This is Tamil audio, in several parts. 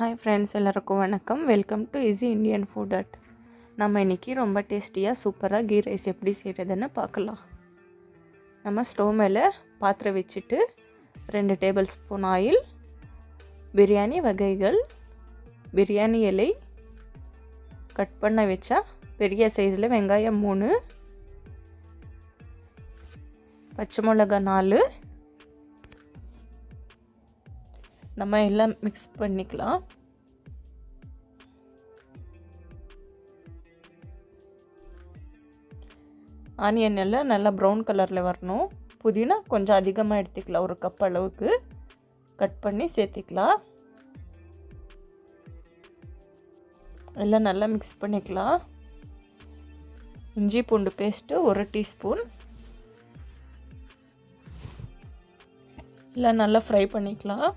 ஹாய் ஃப்ரெண்ட்ஸ், எல்லாருக்கும் வணக்கம். Welcome to easy Indian food at. நம்ம இன்றைக்கி ரொம்ப டேஸ்டியாக சூப்பராக கீ ரைஸ் எப்படி செய்கிறதுன்னு பார்க்கலாம். நம்ம ஸ்டவ் மேலே பாத்திரம் வச்சுட்டு 2 டேபிள் ஸ்பூன் ஆயில், பிரியாணி வகைகள், பிரியாணி இலை, கட் பண்ண வச்சா பெரிய சைஸில் வெங்காயம் 3, பச்சை மிளகாய் 4, நம்ம எல்லாம் மிக்ஸ் பண்ணிக்கலாம். ஆனியன் எல்லாம் நல்லா ப்ரௌன் கலரில் வரணும். புதினா கொஞ்சம் அதிகமாக எடுத்துக்கலாம், 1 கப் அளவுக்கு கட் பண்ணி சேர்த்துக்கலாம். எல்லாம் நல்லா மிக்ஸ் பண்ணிக்கலாம். இஞ்சி பூண்டு பேஸ்ட்டு 1 டீஸ்பூன், எல்லாம் நல்லா ஃப்ரை பண்ணிக்கலாம்.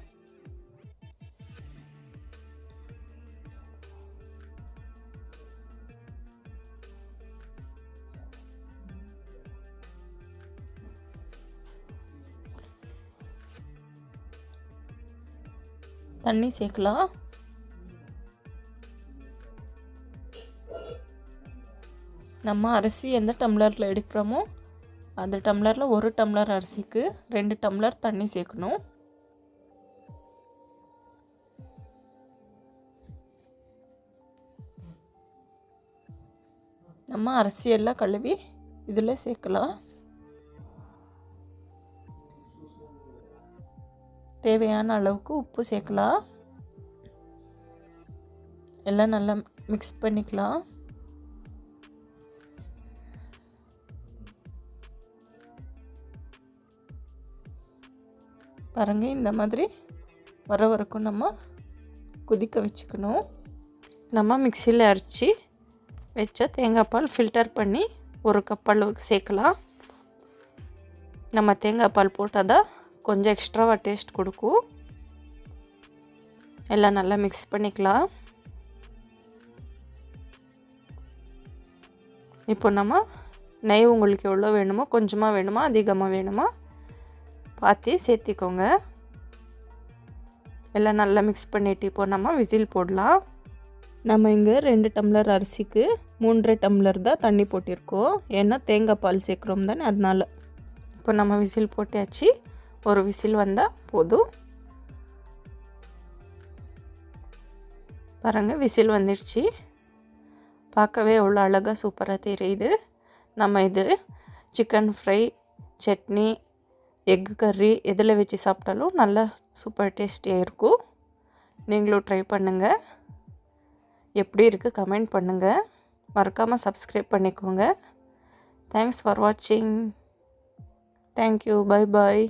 தண்ணி சேர்க்கலாம். நம்ம அரிசி எந்த டம்ளரில் எடுக்கிறோமோ அந்த டம்ளரில் 1 டம்ளர் அரிசிக்கு 2 டம்ளர் தண்ணி சேர்க்கணும். நம்ம அரிசியெல்லாம் கழுவி இதில் சேர்க்கலாம். தேவையான அளவுக்கு உப்பு சேர்க்கலாம். எல்லாம் நல்லா மிக்ஸ் பண்ணிக்கலாம். பாருங்க, இந்த மாதிரி வர வரைக்கும் நம்ம கொதிக்க வச்சுக்கணும். நம்ம மிக்சியில் அரைச்சி வச்ச தேங்காய் பால் ஃபில்டர் பண்ணி 1 கப் அளவுக்கு சேர்க்கலாம். நம்ம தேங்காய் பால் போட்டால் தான் கொஞ்சம் எக்ஸ்ட்ராவாக டேஸ்ட் கொடுக்கும். எல்லாம் நல்லா மிக்ஸ் பண்ணிக்கலாம். இப்போ நம்ம நெய் உங்களுக்கு எவ்வளோ வேணுமோ, கொஞ்சமாக வேணுமா அதிகமாக வேணுமா பார்த்து சேர்த்திக்கோங்க. எல்லாம் நல்லா மிக்ஸ் பண்ணிவிட்டு இப்போ நம்ம விசில் போடலாம். நம்ம இங்கே 2 டம்ளர் அரிசிக்கு 3.5 டம்ளர் தான் தண்ணி போட்டிருக்கோம். ஏன்னா தேங்காய் பால் சேர்க்குறோம் தானே, அதனால். இப்போ நம்ம விசில் போட்டாச்சு. ஒரு விசில் வந்தால் போதும். பாருங்கள், விசில் வந்துடுச்சு. பார்க்கவே எவ்வளோ அழகாக சூப்பராக தெரியுது. நம்ம இது சிக்கன் ஃப்ரை, சட்னி, எக் கறி எதில் வச்சு சாப்பிட்டாலும் நல்லா சூப்பர் டேஸ்டியாக இருக்கும். நீங்களும் ட்ரை பண்ணுங்கள். எப்படி இருக்குது கமெண்ட் பண்ணுங்கள். மறக்காமல் சப்ஸ்கிரைப் பண்ணிக்கோங்க. தேங்க்ஸ் ஃபார் வாட்சிங். தேங்க்யூ. Bye bye.